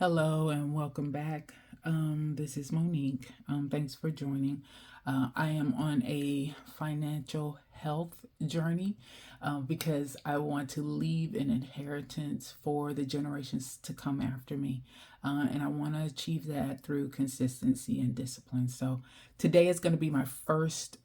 Hello and welcome back. This is Monique. Thanks for joining. I am on a financial health journey because I want to leave an inheritance for the generations to come after me. And I want to achieve that through consistency and discipline. So today is going to be my first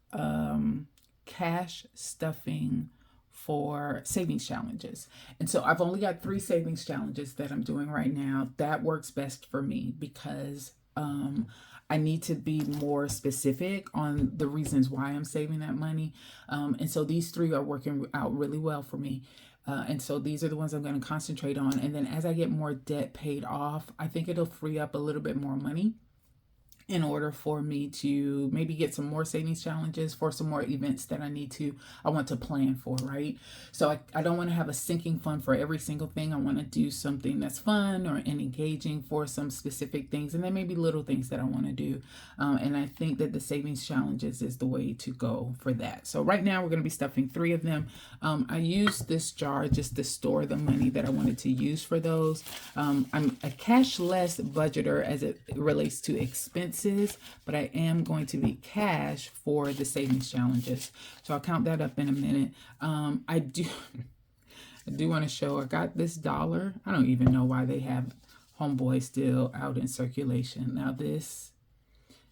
cash stuffing for savings challenges. And so I've only got 3 savings challenges that I'm doing right now. That works best for me because I need to be more specific on the reasons why I'm saving that money. And so these 3 are working out really well for me. And so these are the ones I'm going to concentrate on. And then as I get more debt paid off, I think it'll free up a little bit more money in order for me to maybe get some more savings challenges for some more events that I want to plan for, right? So I don't want to have a sinking fund for every single thing. I want to do something that's fun or engaging for some specific things. And then maybe little things that I want to do. And I think that the savings challenges is the way to go for that. So right now we're going to be stuffing 3 of them. I use this jar just to store the money that I wanted to use for those. I'm a cashless budgeter as it relates to expenses, but I am going to be cash for the savings challenges. So I'll count that up in a minute. I do want to show I got this dollar. I don't even know why they have Homeboy still out in circulation. Now this,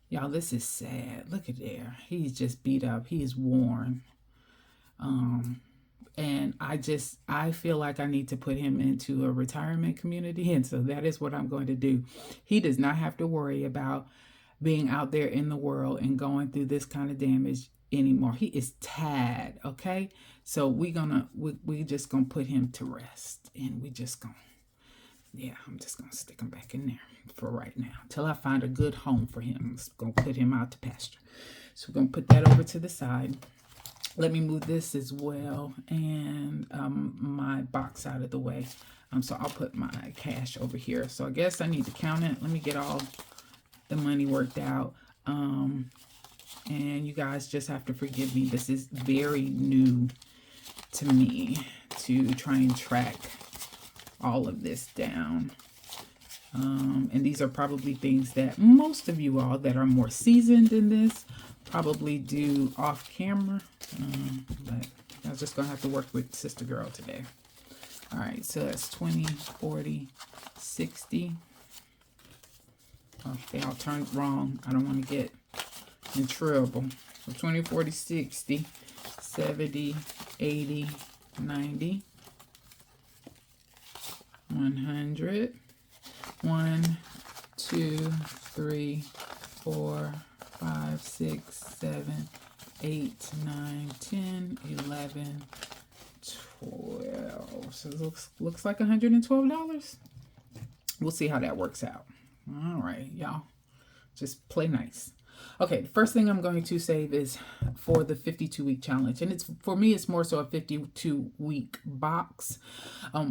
y'all, this is sad. Look at there. He's just beat up. He is worn. And I feel like I need to put him into a retirement community. And so that is what I'm going to do. He does not have to worry about being out there in the world and going through this kind of damage anymore. He is tad, okay? So we just gonna put him to rest, and I'm just gonna stick him back in there for right now till I find a good home for him. I'm just gonna put him out to pasture. So we're gonna put that over to the side. Let me move this as well and my box out of the way. So I'll put my cash over here. So I guess I need to count it. Let me get all the money worked out. And you guys just have to forgive me. This is very new to me to try and track all of this down. And these are probably things that most of you all that are more seasoned in this probably do off camera. But I'm just going to have to work with Sister Girl today. All right, so that's 20, 40, 60. Oh, they all turned wrong. I don't want to get in trouble. So 20, 40, 60, 70, 80, 90, 100. 1, 2, 3, 4, 5, 6, 7, 8, 9, 10, 11, 12. So it looks like $112. We'll see how that works out. All right, y'all. Just play nice. Okay, the first thing I'm going to save is for the 52-week challenge. And for me, it's more so a 52-week box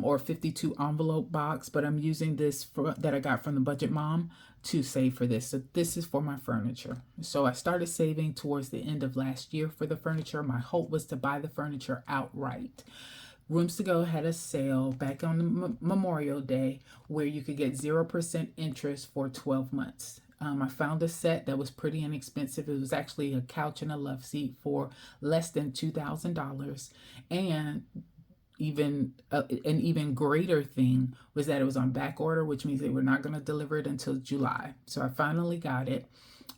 or 52 envelope box. But I'm using this that I got from the Budget Mom to save for this. So this is for my furniture. So I started saving towards the end of last year for the furniture. My hope was to buy the furniture outright. Rooms to Go had a sale back on the Memorial Day where you could get 0% interest for 12 months. I found a set that was pretty inexpensive. It was actually a couch and a love seat for less than $2,000. And an even greater thing was that it was on back order, which means they were not going to deliver it until July. So I finally got it.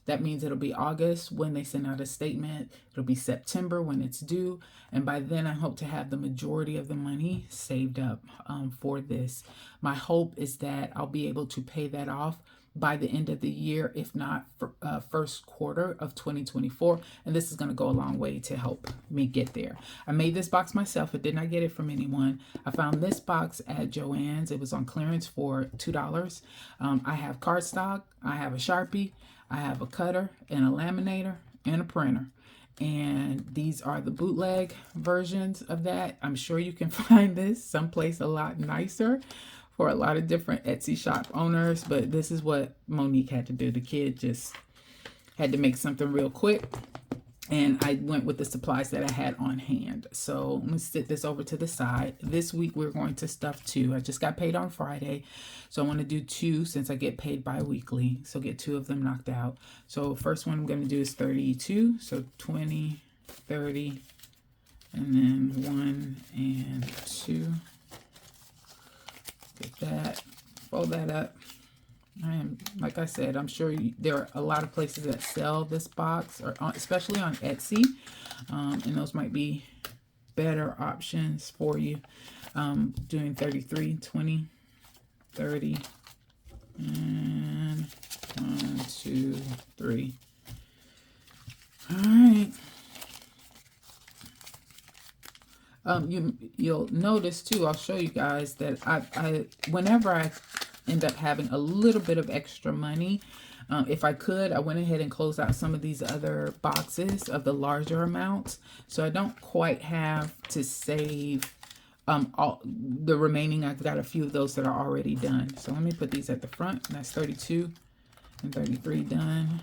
That means it'll be August when they send out a statement. It'll be September when it's due. And by then, I hope to have the majority of the money saved up for this. My hope is that I'll be able to pay that off by the end of the year, if not first quarter of 2024. And this is going to go a long way to help me get there. I made this box myself. I did not get it from anyone. I found this box at Joann's. It was on clearance for $2. I have cardstock. I have a Sharpie. I have a cutter and a laminator and a printer. And these are the bootleg versions of that. I'm sure you can find this someplace a lot nicer for a lot of different Etsy shop owners, but this is what Monique had to do. The kid just had to make something real quick. and I went with the supplies that I had on hand. So let me sit this over to the side. This week we're going to stuff 2. I just got paid on Friday, so I want to do 2 since I get paid bi-weekly. So get 2 of them knocked out. So first one I'm going to do is 32. So 20, 30, and then 1 and 2. Get that. Fold that up. Like I said, I'm sure there are a lot of places that sell this box, or especially on Etsy, and those might be better options for you. Doing 33, 20, 30, and 1, 2, 3. All right. You'll notice too, I'll show you guys that I whenever I end up having a little bit of extra money, if I could, I went ahead and closed out some of these other boxes of the larger amounts, so I don't quite have to save all the remaining. I've got a few of those that are already done. So let me put these at the front. That's 32 and 33 done.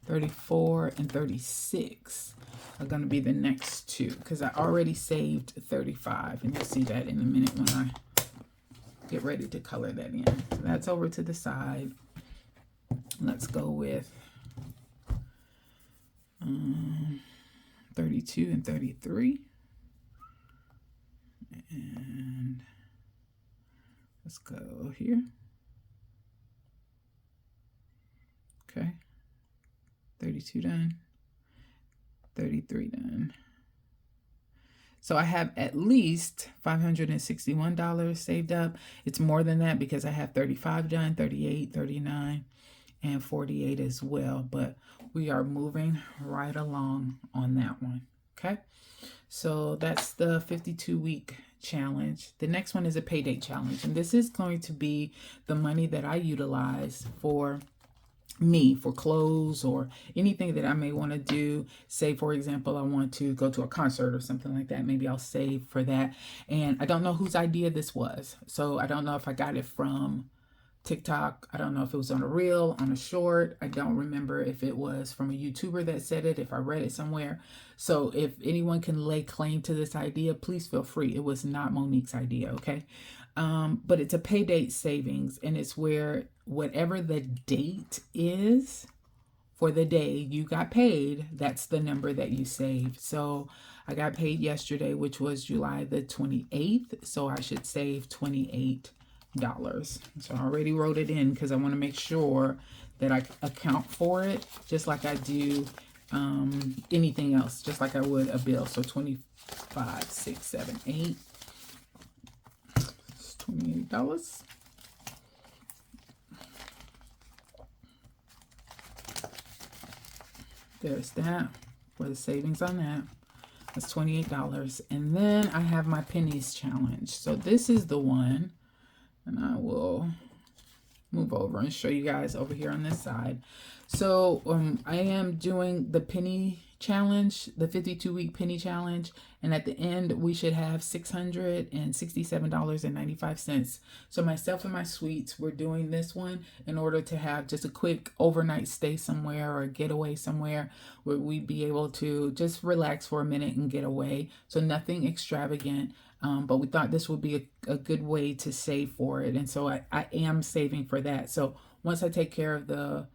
34 and 36 are going to be the next 2 because I already saved 35, and you'll see that in a minute when I get ready to color that in. So that's over to the side. Let's go with 32 and 33. And let's go here. Okay. 32 done. 33 done. So I have at least $561 saved up. It's more than that because I have 35 done, 38, 39, and 48 as well. But we are moving right along on that one. Okay. So that's the 52-week challenge. The next one is a pay date challenge. And this is going to be the money that I utilize for me, for clothes or anything that I may want to do. Say, for example, I want to go to a concert or something like that. Maybe I'll save for that. And I don't know whose idea this was. So I don't know if I got it from TikTok. I don't know if it was on a reel, on a short. I don't remember if it was from a YouTuber that said it, if I read it somewhere. So if anyone can lay claim to this idea, please feel free. It was not Monique's idea, okay? But it's a pay date savings, and it's where whatever the date is for the day you got paid, that's the number that you save. So I got paid yesterday, which was July the 28th. So I should save $28. So I already wrote it in because I want to make sure that I account for it just like I do anything else, just like I would a bill. So 25, 6, 7, 8. It's $28. There's that for the savings on that. That's $28. And then I have my pennies challenge. So this is the one, and I will move over and show you guys over here on this side. So I am doing the penny challenge, the 52-week penny challenge, and at the end we should have $667.95. So myself and my sweets, we're doing this one in order to have just a quick overnight stay somewhere or getaway somewhere where we'd be able to just relax for a minute and get away. So nothing extravagant. But we thought this would be a good way to save for it. And so I am saving for that. So once I take care of the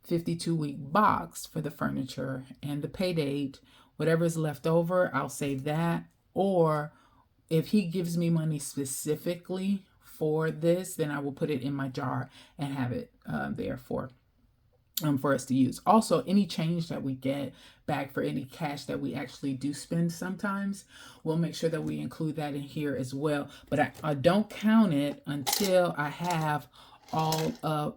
52-week box for the furniture and the pay date, whatever is left over, I'll save that. Or if he gives me money specifically for this, then I will put it in my jar and have it there for us to use. Also, any change that we get back for any cash that we actually do spend sometimes, we'll make sure that we include that in here as well. But I don't count it until I have all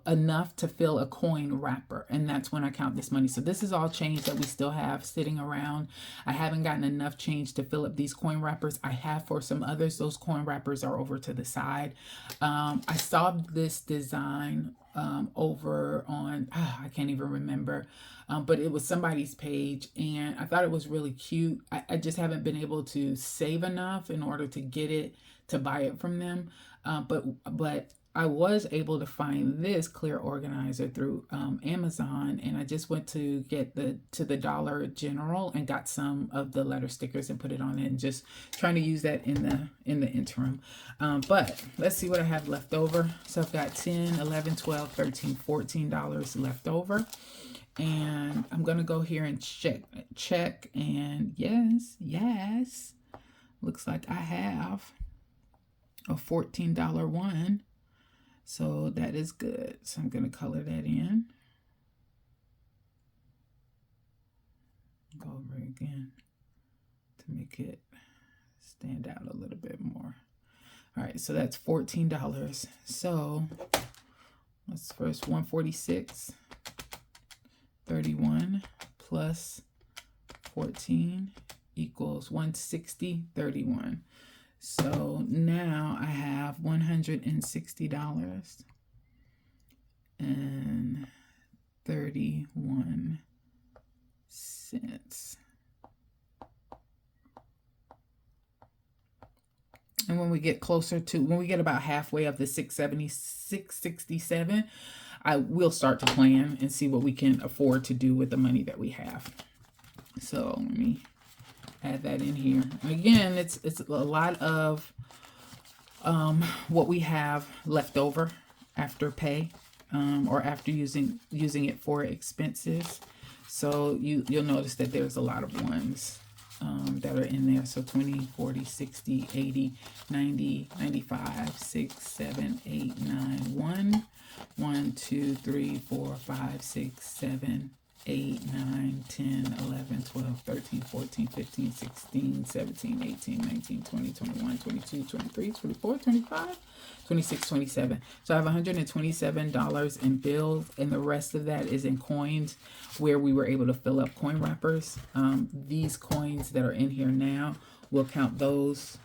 enough to fill a coin wrapper, and that's when I count this money. So this is all change that we still have sitting around. I haven't gotten enough change to fill up these coin wrappers. I have for some others. Those coin wrappers are over to the side. I saw this design over on I can't even remember, but it was somebody's page, and I thought it was really cute. I just haven't been able to save enough in order to get it, to buy it from them, but I was able to find this clear organizer through Amazon, and I just went to get the Dollar General and got some of the letter stickers and put it on it, and just trying to use that in the interim. But let's see what I have left over. So I've got 10, 11, 12, 13, $14 left over. And I'm gonna go here and check, and yes, looks like I have a $14 one. So that is good. So I'm going to color that in. Go over again to make it stand out a little bit more. All right, so that's $14. So let's first 146, 31 plus 14 equals 160, 31. So now I have $160 and 31 cents. And when we get when we get about halfway of the 667, I will start to plan and see what we can afford to do with the money that we have. So let me add that in here. Again, it's a lot of what we have left over after pay, or after using it for expenses. So you'll notice that there's a lot of ones that are in there. So 20, 40, 60, 80, 90, 95, 6, 7, 8, 9, 1, 2, 3, 4, 5, 6, 7, 8, 9, 10, 11, 12, 13, 14, 15, 16, 17, 18, 19, 20, 21, 22, 23, 24, 25, 26, 27. So I have $127 in bills, and the rest of that is in coins, where we were able to fill up coin wrappers. These coins that are in here now, we'll count those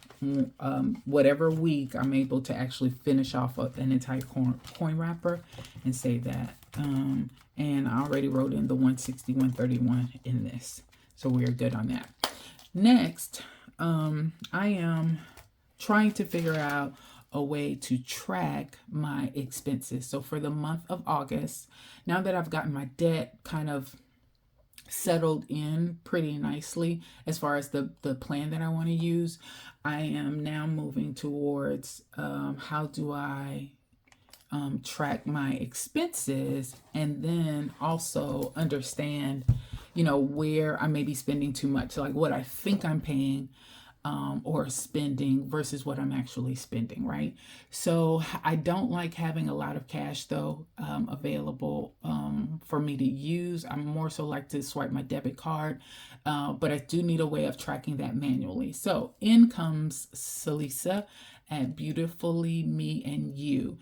whatever week I'm able to actually finish off an entire coin wrapper and save that. And I already wrote in the 160, 131 in this. So we're good on that. Next, I am trying to figure out a way to track my expenses. So for the month of August, now that I've gotten my debt kind of settled in pretty nicely as far as the plan that I want to use, I am now moving towards how do I track my expenses, and then also understand, where I may be spending too much, like what I think I'm paying or spending versus what I'm actually spending, right? So I don't like having a lot of cash though available for me to use. I more so like to swipe my debit card, but I do need a way of tracking that manually. So in comes Celisa at Beautifully Me and You.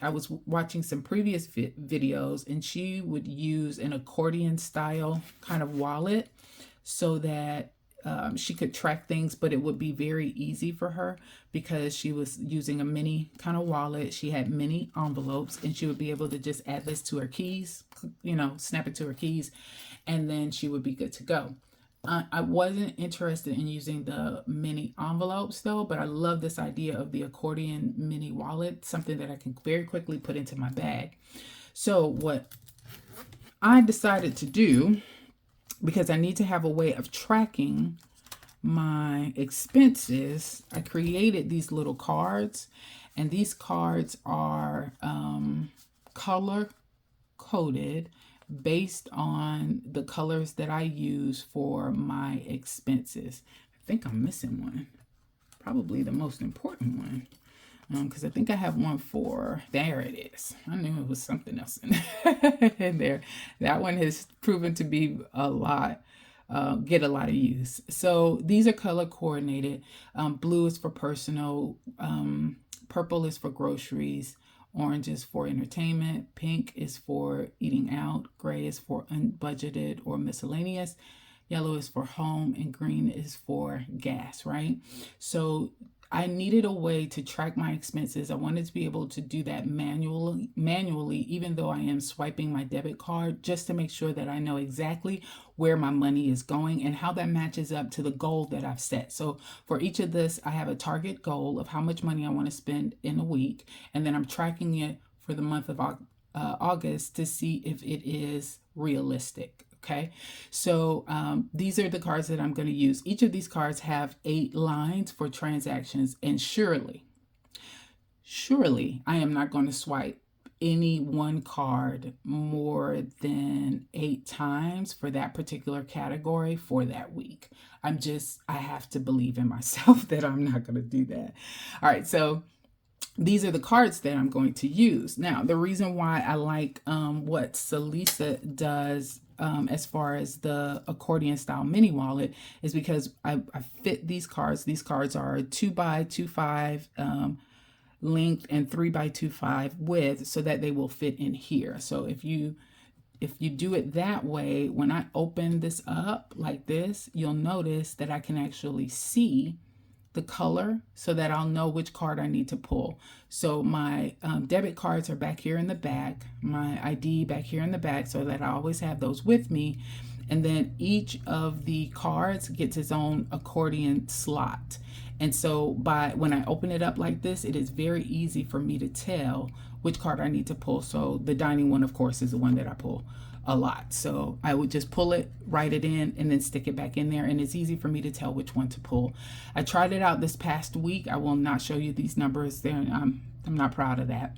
I was watching some previous videos, and she would use an accordion style kind of wallet so that she could track things, but it would be very easy for her because she was using a mini kind of wallet. She had mini envelopes, and she would be able to just add this to her keys, snap it to her keys, and then she would be good to go. I wasn't interested in using the mini envelopes though, but I love this idea of the accordion mini wallet, something that I can very quickly put into my bag. So what I decided to do, because I need to have a way of tracking my expenses, I created these little cards, and these cards are color coded based on the colors that I use for my expenses. I think I'm missing one, probably the most important one, because I think I have one for, there it is. I knew it was something else in there. That one has proven to be get a lot of use. So these are color coordinated. Blue is for personal, purple is for groceries, orange is for entertainment, pink is for eating out, gray is for unbudgeted or miscellaneous, yellow is for home, and green is for gas, right? So I needed a way to track my expenses. I wanted to be able to do that manually, even though I am swiping my debit card, just to make sure that I know exactly where my money is going and how that matches up to the goal that I've set. So for each of this, I have a target goal of how much money I want to spend in a week, and then I'm tracking it for the month of August to see if it is realistic. Okay, so these are the cards that I'm going to use. Each of these cards have 8 lines for transactions, and surely I am not going to swipe any one card more than 8 times for that particular category for that week. I have to believe in myself that I'm not going to do that. All right, so these are the cards that I'm going to use. Now, the reason why I like what Celisa does as far as the accordion style mini wallet is because I fit these cards. These cards are 2x2.5 length and 3x2.5 width, so that they will fit in here. So if you do it that way, when I open this up like this, you'll notice that I can actually see the color so that I'll know which card I need to pull. So my debit cards are back here in the back, my ID back here in the back, so that I always have those with me. And then each of the cards gets its own accordion slot. And so when I open it up like this, it is very easy for me to tell which card I need to pull. So the dining one, of course, is the one that I pull a lot. So I would just pull it, write it in, and then stick it back in there. And it's easy for me to tell which one to pull. I tried it out this past week. I will not show you these numbers there. I'm not proud of that.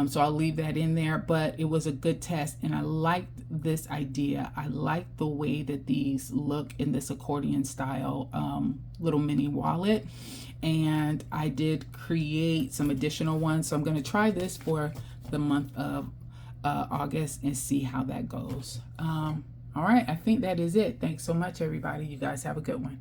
So I'll leave that in there, but it was a good test. And I liked this idea. I liked the way that these look in this accordion style little mini wallet. And I did create some additional ones. So I'm going to try this for the month of August and see how that goes. All right, I think that is it. Thanks so much, everybody. You guys have a good one.